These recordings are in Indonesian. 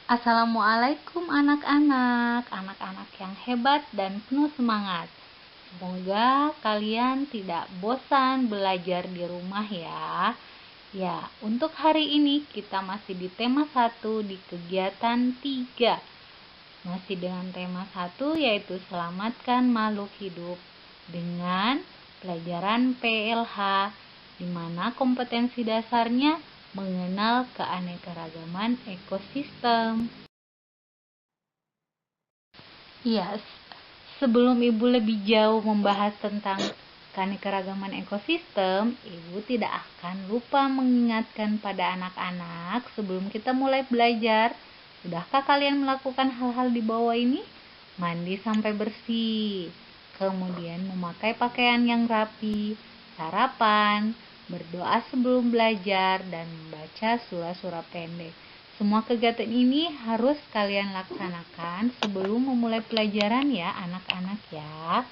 Assalamualaikum anak-anak yang hebat dan penuh semangat. Semoga kalian tidak bosan belajar di rumah ya. Ya, untuk hari ini kita masih di tema 1 di kegiatan 3. Masih dengan tema 1 yaitu selamatkan makhluk hidup dengan pelajaran PLH, di mana kompetensi dasarnya mengenal keanekaragaman ekosistem. Ya, sebelum Ibu lebih jauh membahas tentang keanekaragaman ekosistem, Ibu tidak akan lupa mengingatkan pada anak-anak sebelum kita mulai belajar. Sudahkah kalian melakukan hal-hal di bawah ini? Mandi sampai bersih, kemudian memakai pakaian yang rapi, sarapan, berdoa sebelum belajar, dan membaca surah-surah pendek. Semua kegiatan ini harus kalian laksanakan sebelum memulai pelajaran ya anak-anak ya.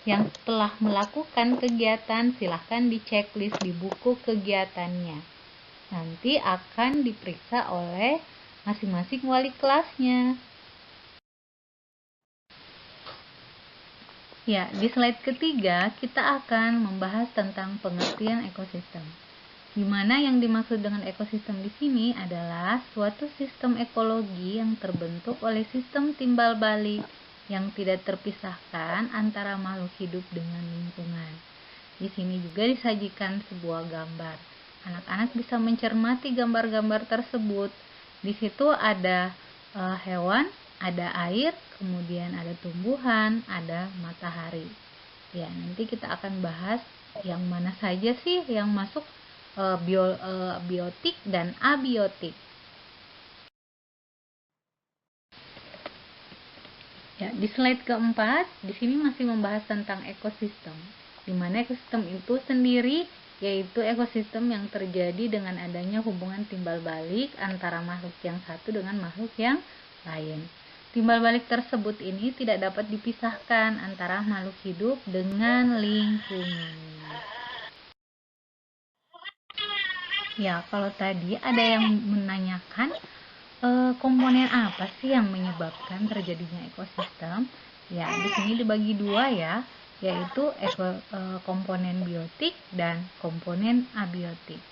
Yang telah melakukan kegiatan silahkan di checklist di buku kegiatannya. Nanti akan diperiksa oleh masing-masing wali kelasnya. Ya, di slide ketiga kita akan membahas tentang pengertian ekosistem. Di mana yang dimaksud dengan ekosistem di sini adalah suatu sistem ekologi yang terbentuk oleh sistem timbal balik yang tidak terpisahkan antara makhluk hidup dengan lingkungan. Di sini juga disajikan sebuah gambar. Anak-anak bisa mencermati gambar-gambar tersebut. Di situ ada hewan, ada air, kemudian ada tumbuhan, ada matahari. Ya, nanti kita akan bahas yang mana saja sih yang masuk biotik dan abiotik. Ya, di slide keempat, di sini masih membahas tentang ekosistem. Di mana ekosistem itu sendiri yaitu ekosistem yang terjadi dengan adanya hubungan timbal balik antara makhluk yang satu dengan makhluk yang lain. Timbal balik tersebut ini tidak dapat dipisahkan antara makhluk hidup dengan lingkungannya. Ya, kalau tadi ada yang menanyakan komponen apa sih yang menyebabkan terjadinya ekosistem? Ya, di sini dibagi dua ya, yaitu komponen biotik dan komponen abiotik.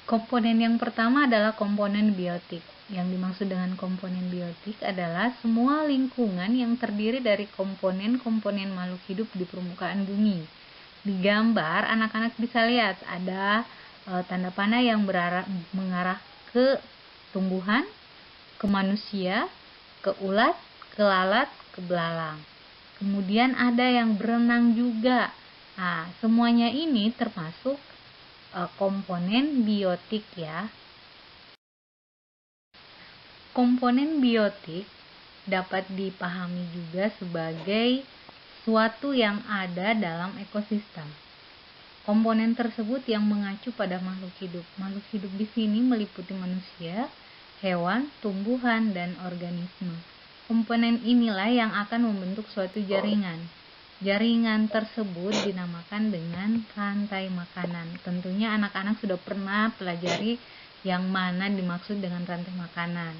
Komponen yang pertama adalah komponen biotik. Yang dimaksud dengan komponen biotik adalah semua lingkungan yang terdiri dari komponen-komponen makhluk hidup di permukaan bumi. Di gambar, anak-anak bisa lihat ada tanda panah yang mengarah ke tumbuhan, ke manusia, ke ulat, ke lalat, ke belalang. Kemudian ada yang berenang juga. Nah, semuanya ini termasuk komponen biotik ya. Komponen biotik dapat dipahami juga sebagai suatu yang ada dalam ekosistem. Komponen tersebut yang mengacu pada makhluk hidup. Makhluk hidup di sini meliputi manusia, hewan, tumbuhan, dan organisme. Komponen inilah yang akan membentuk suatu jaringan. Jaringan tersebut dinamakan dengan rantai makanan. Tentunya anak-anak sudah pernah pelajari yang mana dimaksud dengan rantai makanan.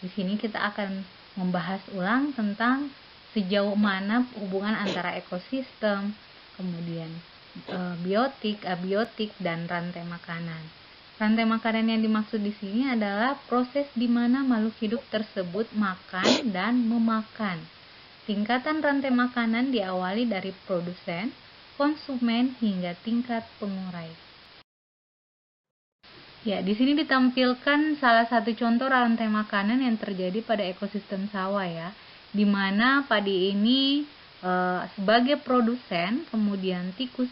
Di sini kita akan membahas ulang tentang sejauh mana hubungan antara ekosistem, kemudian biotik, abiotik, dan rantai makanan. Rantai makanan yang dimaksud di sini adalah proses di mana makhluk hidup tersebut makan dan memakan. Tingkatan rantai makanan diawali dari produsen, konsumen, hingga tingkat pengurai. Ya, di sini ditampilkan salah satu contoh rantai makanan yang terjadi pada ekosistem sawah ya, di mana padi ini sebagai produsen, kemudian tikus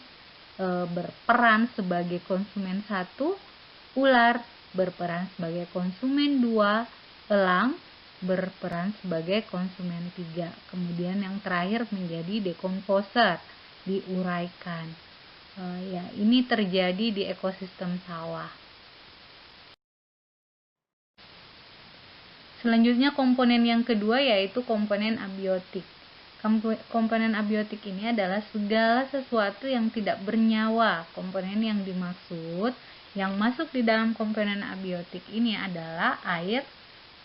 berperan sebagai konsumen 1, ular berperan sebagai konsumen 2, elang berperan sebagai konsumen 3. Kemudian yang terakhir menjadi dekomposer, diuraikan. Ya, ini terjadi di ekosistem sawah. Selanjutnya komponen yang kedua yaitu komponen abiotik. Komponen abiotik ini adalah segala sesuatu yang tidak bernyawa. Komponen yang dimaksud Yang masuk di dalam komponen abiotik ini adalah air,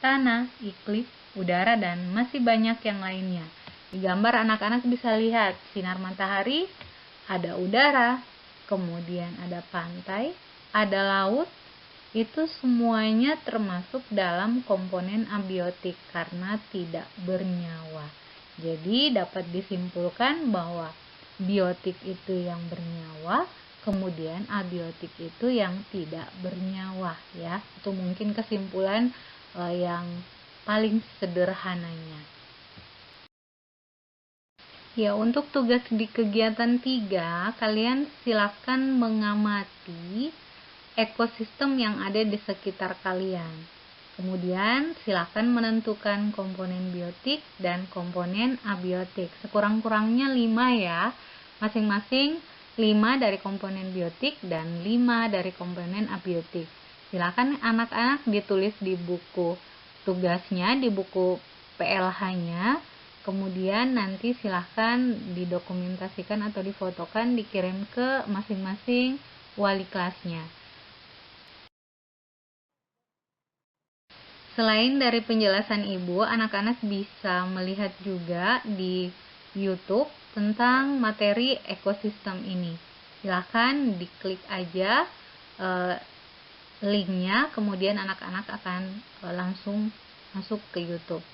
tanah, iklim, udara, dan masih banyak yang lainnya. Di gambar anak-anak bisa lihat sinar matahari, ada udara, kemudian ada pantai, ada laut. Itu semuanya termasuk dalam komponen abiotik karena tidak bernyawa. Jadi dapat disimpulkan bahwa biotik itu yang bernyawa, kemudian abiotik itu yang tidak bernyawa, ya. Itu mungkin kesimpulan yang paling sederhananya. Ya, untuk tugas di kegiatan 3, kalian silakan mengamati ekosistem yang ada di sekitar kalian. Kemudian silakan menentukan komponen biotik dan komponen abiotik. Sekurang-kurangnya 5 ya. Masing-masing 5 dari komponen biotik dan 5 dari komponen abiotik. Silakan anak-anak ditulis di buku tugasnya, di buku PLH-nya. Kemudian nanti silahkan didokumentasikan atau difotokan, dikirim ke masing-masing wali kelasnya. Selain dari penjelasan ibu, anak-anak bisa melihat juga di YouTube tentang materi ekosistem ini. Silahkan diklik aja linknya, kemudian anak-anak akan langsung masuk ke YouTube.